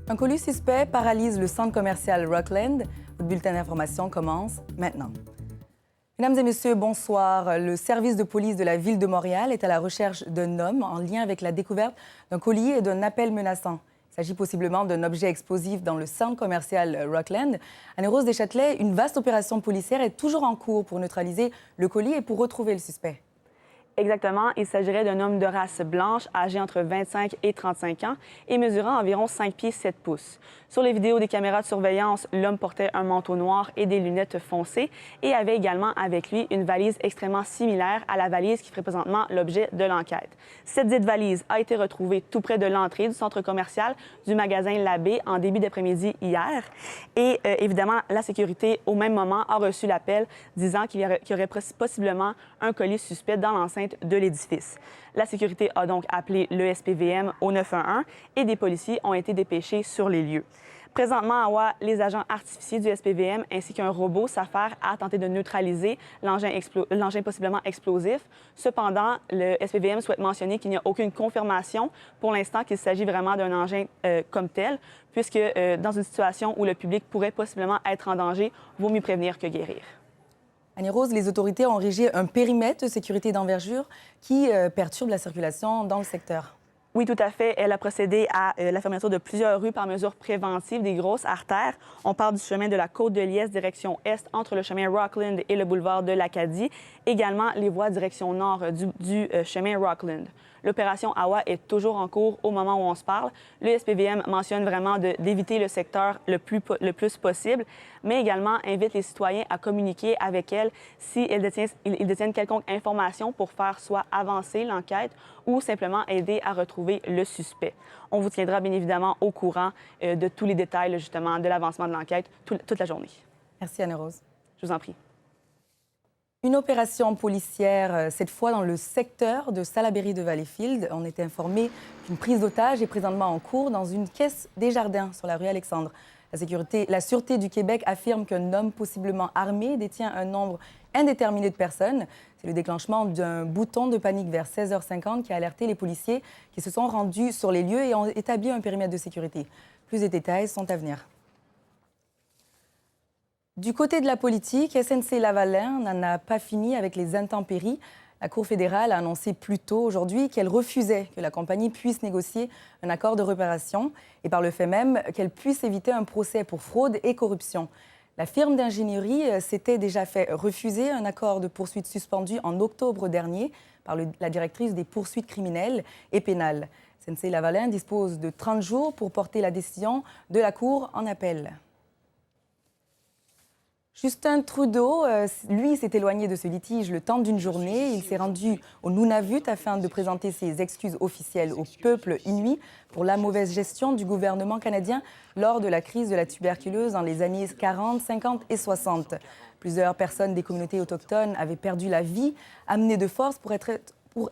Un colis suspect paralyse le centre commercial Rockland. Votre bulletin d'information commence maintenant. Mesdames et messieurs, bonsoir. Le service de police de la Ville de Montréal est à la recherche d'un homme en lien avec la découverte d'un colis et d'un appel menaçant. Il s'agit possiblement d'un objet explosif dans le centre commercial Rockland. Anne-Rose Deschâtelet, une vaste opération policière est toujours en cours pour neutraliser le colis et pour retrouver le suspect. Exactement, il s'agirait d'un homme de race blanche, âgé entre 25 et 35 ans et mesurant environ 5 pieds 7 pouces. Sur les vidéos des caméras de surveillance, l'homme portait un manteau noir et des lunettes foncées et avait également avec lui une valise extrêmement similaire à la valise qui ferait présentement l'objet de l'enquête. Cette dite valise a été retrouvée tout près de l'entrée du centre commercial du magasin Labbé en début d'après-midi hier. Et évidemment, la sécurité, au même moment, a reçu l'appel disant qu'il y aurait possiblement un colis suspect dans l'enceinte de l'édifice. La sécurité a donc appelé le SPVM au 911 et des policiers ont été dépêchés sur les lieux. Présentement, à Ottawa, les agents artificiers du SPVM ainsi qu'un robot s'affairent à tenter de neutraliser l'engin possiblement explosif. Cependant, le SPVM souhaite mentionner qu'il n'y a aucune confirmation pour l'instant qu'il s'agit vraiment d'un engin comme tel, puisque dans une situation où le public pourrait possiblement être en danger, vaut mieux prévenir que guérir. Annie-Rose, les autorités ont érigé un périmètre de sécurité d'envergure qui perturbe la circulation dans le secteur. Oui, tout à fait. Elle a procédé à la fermeture de plusieurs rues par mesure préventive des grosses artères. On parle du chemin de la Côte-de-Liesse, direction est, entre le chemin Rockland et le boulevard de l'Acadie. Également, les voies direction nord du chemin Rockland. L'opération AWA est toujours en cours au moment où on se parle. Le SPVM mentionne vraiment d'éviter le secteur le plus possible, mais également invite les citoyens à communiquer avec elle s'ils détiennent quelconque information pour faire soit avancer l'enquête ou simplement aider à retrouver le suspect. On vous tiendra bien évidemment au courant de tous les détails justement de l'avancement de l'enquête toute la journée. Merci Anne-Rose. Je vous en prie. Une opération policière, cette fois dans le secteur de Salaberry de Valleyfield. On est informé qu'une prise d'otage est présentement en cours dans une caisse des jardins sur la rue Alexandre. La Sûreté du Québec affirme qu'un homme possiblement armé détient un nombre indéterminé de personnes. C'est le déclenchement d'un bouton de panique vers 16h50 qui a alerté les policiers qui se sont rendus sur les lieux et ont établi un périmètre de sécurité. Plus de détails sont à venir. Du côté de la politique, SNC-Lavalin n'en a pas fini avec les intempéries. La Cour fédérale a annoncé plus tôt aujourd'hui qu'elle refusait que la compagnie puisse négocier un accord de réparation et par le fait même qu'elle puisse éviter un procès pour fraude et corruption. La firme d'ingénierie s'était déjà fait refuser un accord de poursuite suspendu en octobre dernier par la directrice des poursuites criminelles et pénales. SNC-Lavalin dispose de 30 jours pour porter la décision de la Cour en appel. Justin Trudeau, lui, s'est éloigné de ce litige le temps d'une journée. Il s'est rendu au Nunavut afin de présenter ses excuses officielles au peuple inuit pour la mauvaise gestion du gouvernement canadien lors de la crise de la tuberculose dans les années 40, 50 et 60. Plusieurs personnes des communautés autochtones avaient perdu la vie, amenées de force pour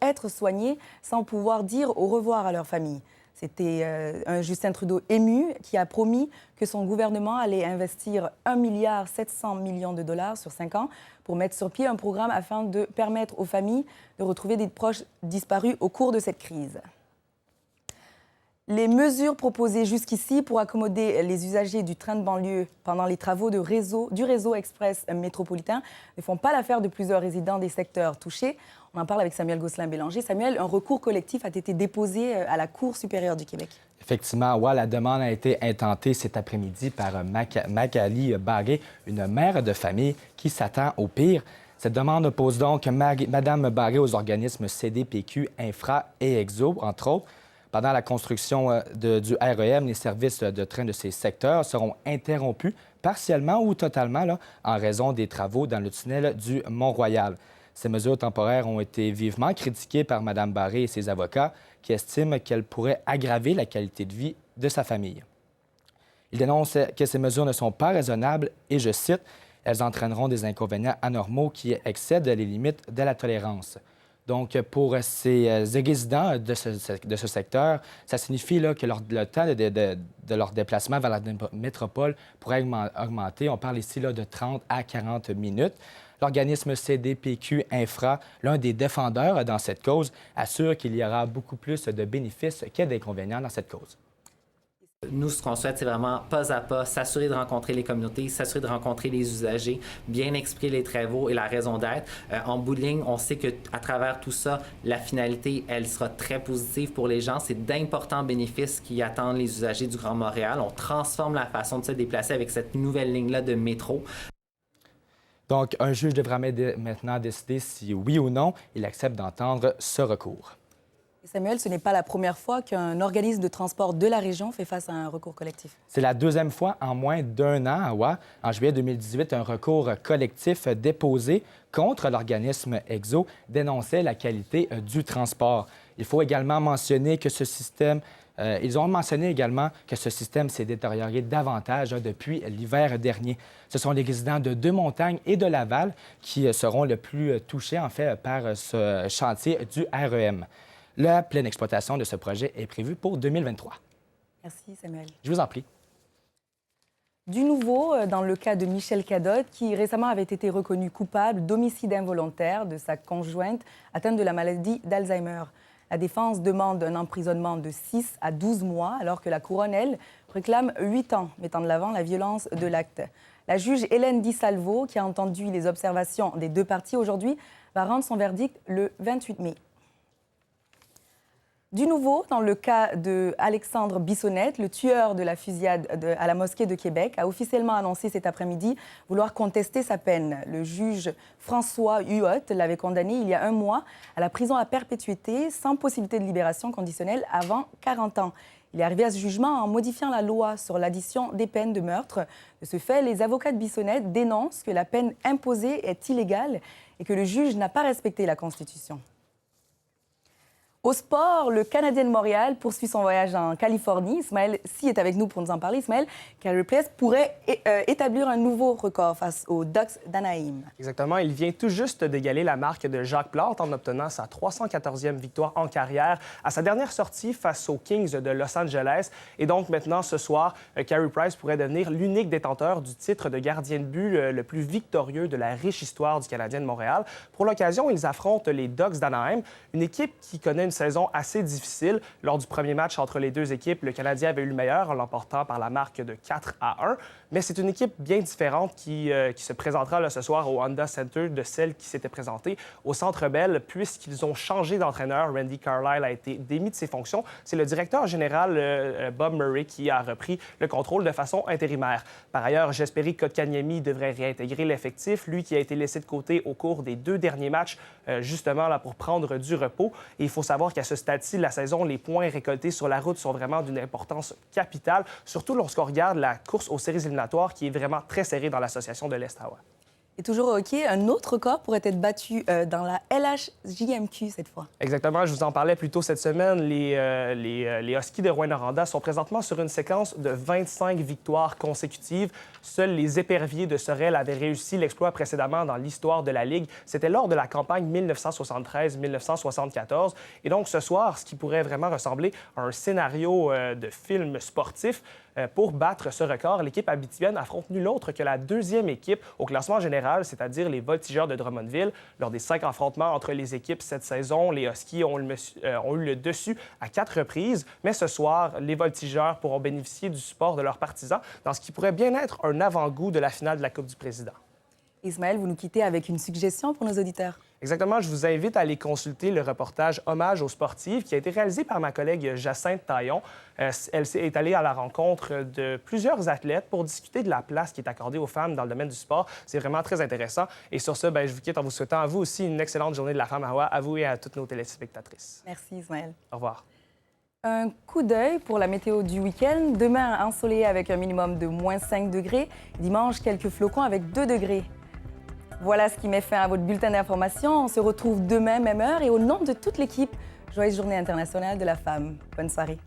être soignées sans pouvoir dire au revoir à leur famille. C'était un Justin Trudeau ému qui a promis que son gouvernement allait investir 1,7 milliard de dollars sur 5 ans pour mettre sur pied un programme afin de permettre aux familles de retrouver des proches disparus au cours de cette crise. Les mesures proposées jusqu'ici pour accommoder les usagers du train de banlieue pendant les travaux du réseau express métropolitain ne font pas l'affaire de plusieurs résidents des secteurs touchés. On en parle avec Samuel Gosselin-Bélanger. Samuel, un recours collectif a été déposé à la Cour supérieure du Québec. Effectivement, ouais, la demande a été intentée cet après-midi par Magali Barré, une mère de famille qui s'attend au pire. Cette demande oppose donc Mme Barré aux organismes CDPQ, Infra et Exo, entre autres. Pendant la construction du REM, les services de train de ces secteurs seront interrompus partiellement ou totalement en raison des travaux dans le tunnel du Mont-Royal. Ces mesures temporaires ont été vivement critiquées par Mme Barré et ses avocats qui estiment qu'elles pourraient aggraver la qualité de vie de sa famille. Ils dénoncent que ces mesures ne sont pas raisonnables et, je cite, « elles entraîneront des inconvénients anormaux qui excèdent les limites de la tolérance ». Donc, pour ces résidents de ce secteur, ça signifie que le temps de leur déplacement vers la métropole pourrait augmenter. On parle ici de 30 à 40 minutes. L'organisme CDPQ Infra, l'un des défendeurs dans cette cause, assure qu'il y aura beaucoup plus de bénéfices que d'inconvénients dans cette cause. nous, ce qu'on souhaite, c'est vraiment pas à pas s'assurer de rencontrer les communautés, s'assurer de rencontrer les usagers, bien expliquer les travaux et la raison d'être. En bout de ligne, on sait qu'à travers tout ça, la finalité, elle sera très positive pour les gens. C'est d'importants bénéfices qui attendent les usagers du Grand Montréal. On transforme la façon de se déplacer avec cette nouvelle ligne-là de métro. Donc, un juge devra maintenant décider si oui ou non il accepte d'entendre ce recours. Samuel, ce n'est pas la première fois qu'un organisme de transport de la région fait face à un recours collectif. C'est la deuxième fois en moins d'un an à Ottawa. En juillet 2018, un recours collectif déposé contre l'organisme EXO dénonçait la qualité du transport. Il faut également mentionner que ce système ils ont mentionné également que ce système s'est détérioré davantage depuis l'hiver dernier. Ce sont les résidents de Deux-Montagnes et de Laval qui seront le plus touchés, en fait, par ce chantier du REM. La pleine exploitation de ce projet est prévue pour 2023. Merci, Samuel. Je vous en prie. Du nouveau, dans le cas de Michel Cadotte, qui récemment avait été reconnu coupable d'homicide involontaire de sa conjointe atteinte de la maladie d'Alzheimer. La défense demande un emprisonnement de 6 à 12 mois, alors que la couronne, elle, réclame 8 ans, mettant de l'avant la violence de l'acte. La juge Hélène Di Salvo, qui a entendu les observations des deux parties aujourd'hui, va rendre son verdict le 28 mai. Du nouveau, dans le cas de Alexandre Bissonnette, le tueur de la fusillade à la mosquée de Québec, a officiellement annoncé cet après-midi vouloir contester sa peine. Le juge François Huot l'avait condamné il y a un mois à la prison à perpétuité sans possibilité de libération conditionnelle avant 40 ans. Il est arrivé à ce jugement en modifiant la loi sur l'addition des peines de meurtre. De ce fait, les avocats de Bissonnette dénoncent que la peine imposée est illégale et que le juge n'a pas respecté la Constitution. Au sport, le Canadien de Montréal poursuit son voyage en Californie. Ismaël Si est avec nous pour nous en parler. Ismaël, Carey Price pourrait établir un nouveau record face aux Ducks d'Anaheim. Exactement. Il vient tout juste d'égaler la marque de Jacques Plante en obtenant sa 314e victoire en carrière à sa dernière sortie face aux Kings de Los Angeles. Et donc maintenant, ce soir, Carey Price pourrait devenir l'unique détenteur du titre de gardien de but le plus victorieux de la riche histoire du Canadien de Montréal. Pour l'occasion, ils affrontent les Ducks d'Anaheim, une équipe qui connaît une saison assez difficile. Lors du premier match entre les deux équipes, le Canadien avait eu le meilleur en l'emportant par la marque de 4-1. Mais c'est une équipe bien différente qui se présentera là, ce soir au Honda Center de celle qui s'était présentée au Centre Bell, puisqu'ils ont changé d'entraîneur. Randy Carlyle a été démis de ses fonctions. C'est le directeur général Bob Murray qui a repris le contrôle de façon intérimaire. Par ailleurs, Jesperi Kotkaniemi devrait réintégrer l'effectif, lui qui a été laissé de côté au cours des 2 derniers matchs, justement là, pour prendre du repos. Et il faut savoir qu'à ce stade-ci de la saison, les points récoltés sur la route sont vraiment d'une importance capitale, surtout lorsqu'on regarde la course aux séries éliminatoires qui est vraiment très serrée dans l'association de l'Est Ottawa. Et toujours au hockey, un autre record pourrait être battu dans la LHJMQ cette fois. Exactement, je vous en parlais plus tôt cette semaine. Les Huskies de Rouyn-Noranda sont présentement sur une séquence de 25 victoires consécutives. Seuls les Éperviers de Sorel avaient réussi l'exploit précédemment dans l'histoire de la Ligue. C'était lors de la campagne 1973-1974. Et donc ce soir, ce qui pourrait vraiment ressembler à un scénario de film sportif, pour battre ce record, l'équipe abitibienne affronte nulle autre que la 2e équipe au classement général, c'est-à-dire les Voltigeurs de Drummondville. Lors des 5 affrontements entre les équipes cette saison, les Huskies ont eu le dessus à 4 reprises. Mais ce soir, les Voltigeurs pourront bénéficier du support de leurs partisans dans ce qui pourrait bien être un avant-goût de la finale de la Coupe du Président. Ismaël, vous nous quittez avec une suggestion pour nos auditeurs. Exactement, je vous invite à aller consulter le reportage Hommage aux sportives qui a été réalisé par ma collègue Jacinthe Taillon. Elle est allée à la rencontre de plusieurs athlètes pour discuter de la place qui est accordée aux femmes dans le domaine du sport. C'est vraiment très intéressant. Et sur ce, je vous quitte en vous souhaitant à vous aussi une excellente journée de la femme à Ottawa, à vous et à toutes nos téléspectatrices. Merci Ismaël. Au revoir. Un coup d'œil pour la météo du week-end. Demain, ensoleillé avec un minimum de moins 5 degrés. Dimanche, quelques flocons avec 2 degrés. Voilà ce qui met fin à votre bulletin d'information. On se retrouve demain, même heure. Et au nom de toute l'équipe, joyeuse journée internationale de la femme. Bonne soirée.